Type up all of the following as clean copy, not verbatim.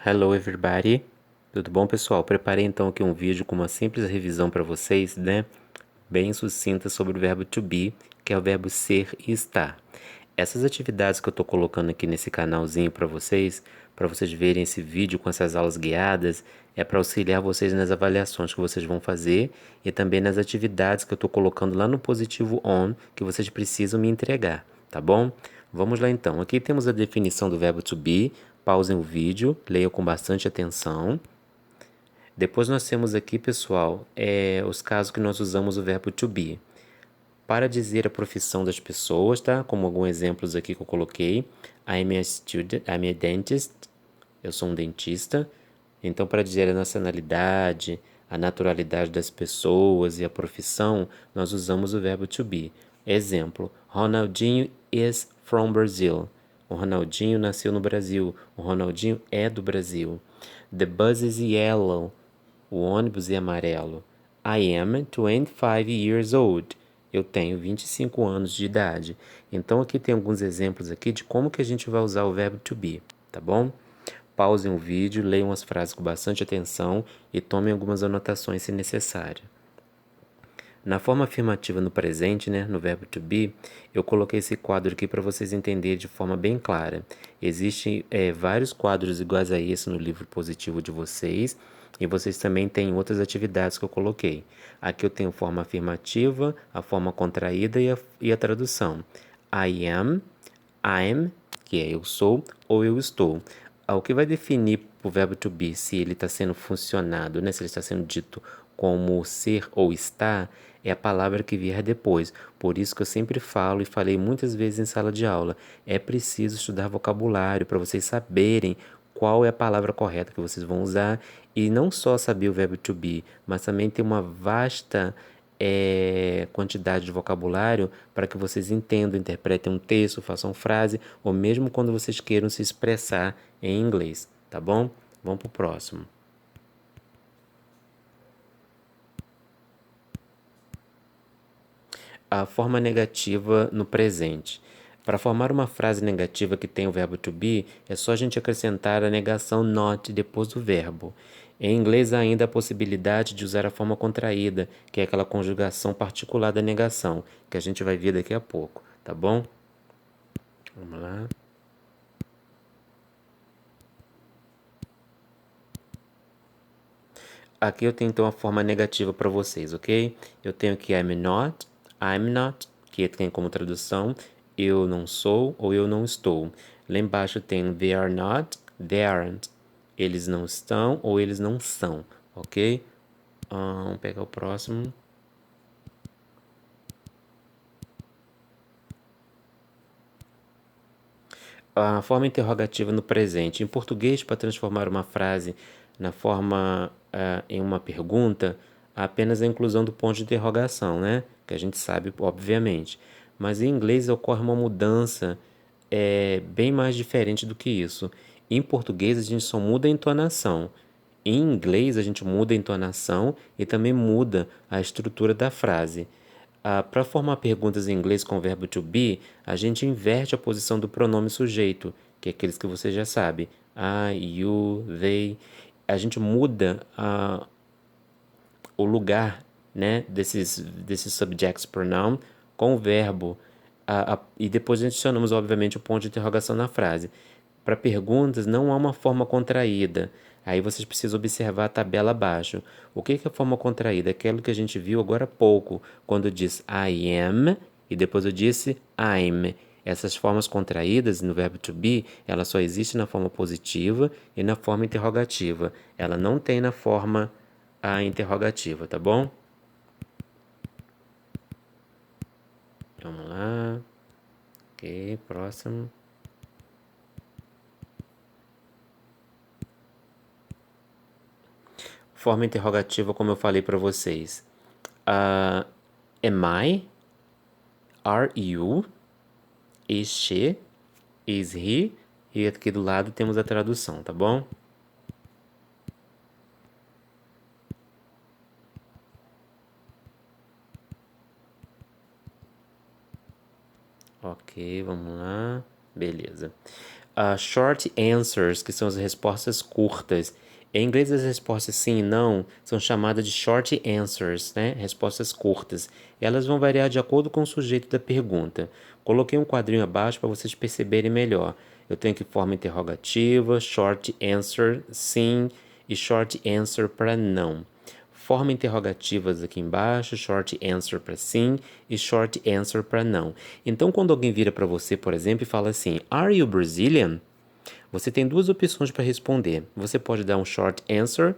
Hello everybody, tudo bom pessoal? Preparei então aqui um vídeo com uma simples revisão para vocês, né? Bem sucinta sobre o verbo to be, que é o verbo ser e estar. Essas atividades que eu estou colocando aqui nesse canalzinho para vocês verem esse vídeo com essas aulas guiadas, é para auxiliar vocês nas avaliações que vocês vão fazer e também nas atividades que eu estou colocando lá no positivo on, que vocês precisam me entregar, tá bom? Vamos lá então. Aqui temos a definição do verbo to be. Pausem o vídeo, leiam com bastante atenção. Depois nós temos aqui, pessoal, os casos que nós usamos o verbo to be. Para dizer a profissão das pessoas, tá? Como alguns exemplos aqui que eu coloquei. I'm a student, I'm a dentist. Eu sou um dentista. Então, para dizer a nacionalidade, a naturalidade das pessoas e a profissão, nós usamos o verbo to be. Exemplo: Ronaldinho is from Brazil. O Ronaldinho nasceu no Brasil. O Ronaldinho é do Brasil. The bus is yellow. O ônibus é amarelo. I am 25 years old. Eu tenho 25 anos de idade. Então aqui tem alguns exemplos aqui de como que a gente vai usar o verbo to be, tá bom? Pausem o vídeo, leiam as frases com bastante atenção e tomem algumas anotações se necessário. Na forma afirmativa no presente, né, no verbo to be, eu coloquei esse quadro aqui para vocês entenderem de forma bem clara. Existem vários quadros iguais a esse no livro positivo de vocês e vocês também têm outras atividades que eu coloquei. Aqui eu tenho forma afirmativa, a forma contraída e a tradução. I am, I'm, que é eu sou ou eu estou. O que vai definir o verbo to be se ele está sendo funcionado, né? Se ele está sendo dito como ser ou estar, é a palavra que vier depois. Por isso que eu sempre falo e falei muitas vezes em sala de aula, é preciso estudar vocabulário para vocês saberem qual é a palavra correta que vocês vão usar e não só saber o verbo to be, mas também ter uma vasta quantidade de vocabulário para que vocês entendam, interpretem um texto, façam frase, ou mesmo quando vocês queiram se expressar em inglês, tá bom? Vamos para o próximo. A forma negativa no presente. Para formar uma frase negativa que tem o verbo to be, é só a gente acrescentar a negação not depois do verbo. Em inglês há ainda a possibilidade de usar a forma contraída, que é aquela conjugação particular da negação, que a gente vai ver daqui a pouco, tá bom? Vamos lá. Aqui eu tenho então a forma negativa para vocês, ok? Eu tenho aqui I'm not, que tem como tradução eu não sou ou eu não estou. Lá embaixo tem they are not, they aren't. Eles não estão ou eles não são, ok? Vamos pegar o próximo. A forma interrogativa no presente. Em português, para transformar uma frase na forma em uma pergunta, há apenas a inclusão do ponto de interrogação, né? Que a gente sabe, obviamente. Mas em inglês ocorre uma mudança bem mais diferente do que isso. Em português, a gente só muda a entonação. Em inglês, a gente muda a entonação e também muda a estrutura da frase. Para formar perguntas em inglês com o verbo to be, a gente inverte a posição do pronome sujeito, que é aqueles que você já sabe. I, you, they. A gente muda o lugar, né, desses subjects pronoun com o verbo. E depois adicionamos, obviamente, o ponto de interrogação na frase. Para perguntas, não há uma forma contraída. Aí vocês precisam observar a tabela abaixo. O que é a forma contraída? Aquilo que a gente viu agora há pouco, quando diz I am e depois eu disse I'm. Essas formas contraídas no verbo to be, ela só existe na forma positiva e na forma interrogativa. Ela não tem na forma interrogativa, tá bom? Vamos lá. Ok, próximo. Forma interrogativa, como eu falei para vocês. Am I? Are you? Is she? Is he? E aqui do lado temos a tradução, tá bom? Ok, vamos lá. Beleza. short answers, que são as respostas curtas. Em inglês, as respostas sim e não são chamadas de short answers, né? Respostas curtas. Elas vão variar de acordo com o sujeito da pergunta. Coloquei um quadrinho abaixo para vocês perceberem melhor. Eu tenho aqui forma interrogativa, short answer, sim, e short answer para não. Forma interrogativas aqui embaixo, short answer para sim e short answer para não. Então, quando alguém vira para você, por exemplo, e fala assim, Are you Brazilian? Você tem duas opções para responder. Você pode dar um short answer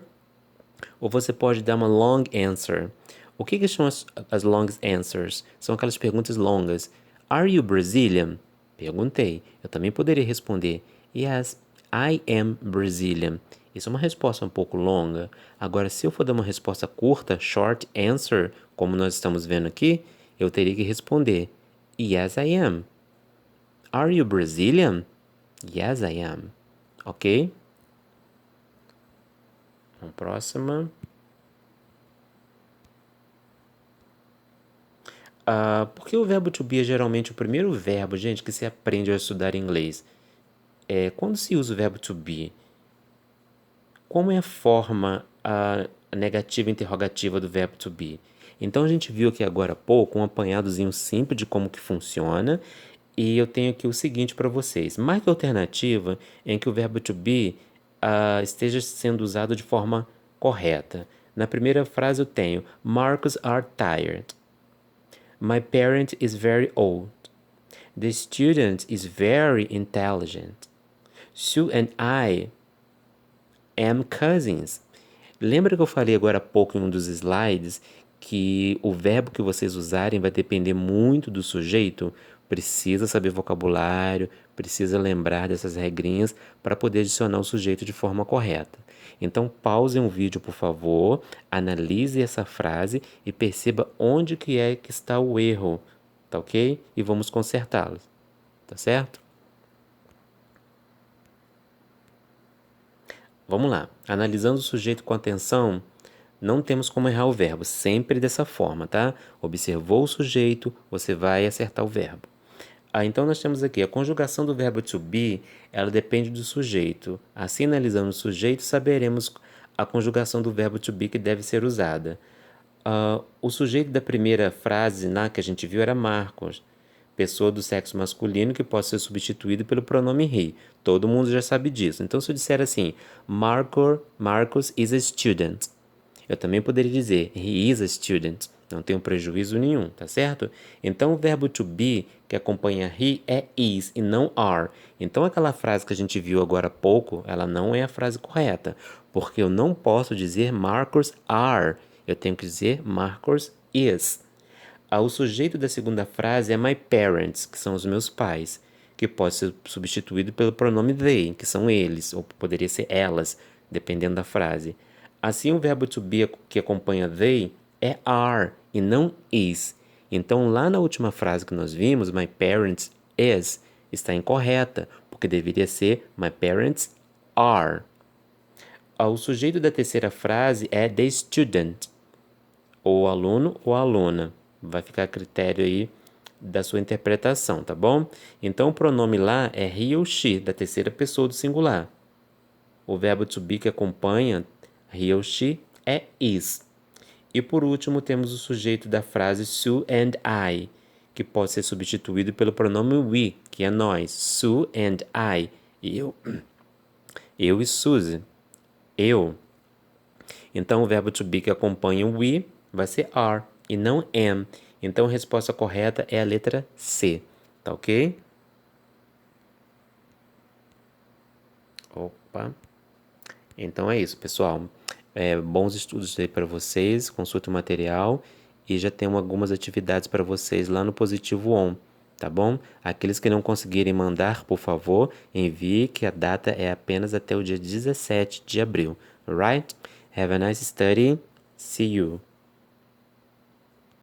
ou você pode dar uma long answer. O que são as long answers? São aquelas perguntas longas. Are you Brazilian? Perguntei. Eu também poderia responder Yes, I am Brazilian. Isso é uma resposta um pouco longa. Agora, se eu for dar uma resposta curta, short answer, como nós estamos vendo aqui, eu teria que responder Yes, I am. Are you Brazilian? Yes, I am. Ok? Vamos próxima. Por que o verbo to be é geralmente o primeiro verbo, gente, que se aprende ao estudar inglês? Quando se usa o verbo to be, como é a forma negativa interrogativa do verbo to be? Então, a gente viu aqui agora há pouco um apanhadozinho simples de como que funciona, e eu tenho aqui o seguinte para vocês. Marque a alternativa em que o verbo to be esteja sendo usado de forma correta. Na primeira frase eu tenho Marcus are tired. My parent is very old. The student is very intelligent. Sue and I am cousins. Lembra que eu falei agora há pouco em um dos slides que o verbo que vocês usarem vai depender muito do sujeito? Precisa saber vocabulário, precisa lembrar dessas regrinhas para poder adicionar o sujeito de forma correta. Então, pause um vídeo, por favor, analise essa frase e perceba onde que é que está o erro, tá ok? E vamos consertá-lo, tá certo? Vamos lá. Analisando o sujeito com atenção, não temos como errar o verbo, sempre dessa forma, tá? Observou o sujeito, você vai acertar o verbo. Então nós temos aqui a conjugação do verbo to be, ela depende do sujeito. Assim, analisando o sujeito, saberemos a conjugação do verbo to be que deve ser usada. O sujeito da primeira frase que a gente viu era Marcos, pessoa do sexo masculino que pode ser substituído pelo pronome he. Todo mundo já sabe disso. Então, se eu disser assim, Marcos is a student, eu também poderia dizer he is a student. Não tem prejuízo nenhum, tá certo? Então, o verbo to be que acompanha he é is e não are. Então, aquela frase que a gente viu agora há pouco, ela não é a frase correta, porque eu não posso dizer Marcos are. Eu tenho que dizer Marcos is. O sujeito da segunda frase é my parents, que são os meus pais, que pode ser substituído pelo pronome they, que são eles, ou poderia ser elas, dependendo da frase. Assim, o verbo to be que acompanha they é are e não is. Então, lá na última frase que nós vimos, my parents is, está incorreta, porque deveria ser my parents are. O sujeito da terceira frase é the student, ou aluno ou aluna. Vai ficar a critério aí da sua interpretação, tá bom? Então, o pronome lá é he ou she, da terceira pessoa do singular. O verbo to be que acompanha he ou she é is. E por último, temos o sujeito da frase Sue and I, que pode ser substituído pelo pronome we, que é nós. Sue and I. Eu e Suzy. Eu. Então, o verbo to be que acompanha o we vai ser are e não am. Então, a resposta correta é a letra C. Tá ok? Opa. Então é isso, pessoal. Bons estudos aí para vocês. Consulte o material e já temos algumas atividades para vocês lá no Positivo On, tá bom? Aqueles que não conseguirem mandar, por favor, envie, que a data é apenas até o dia 17 de abril. Alright? Have a nice study. See you.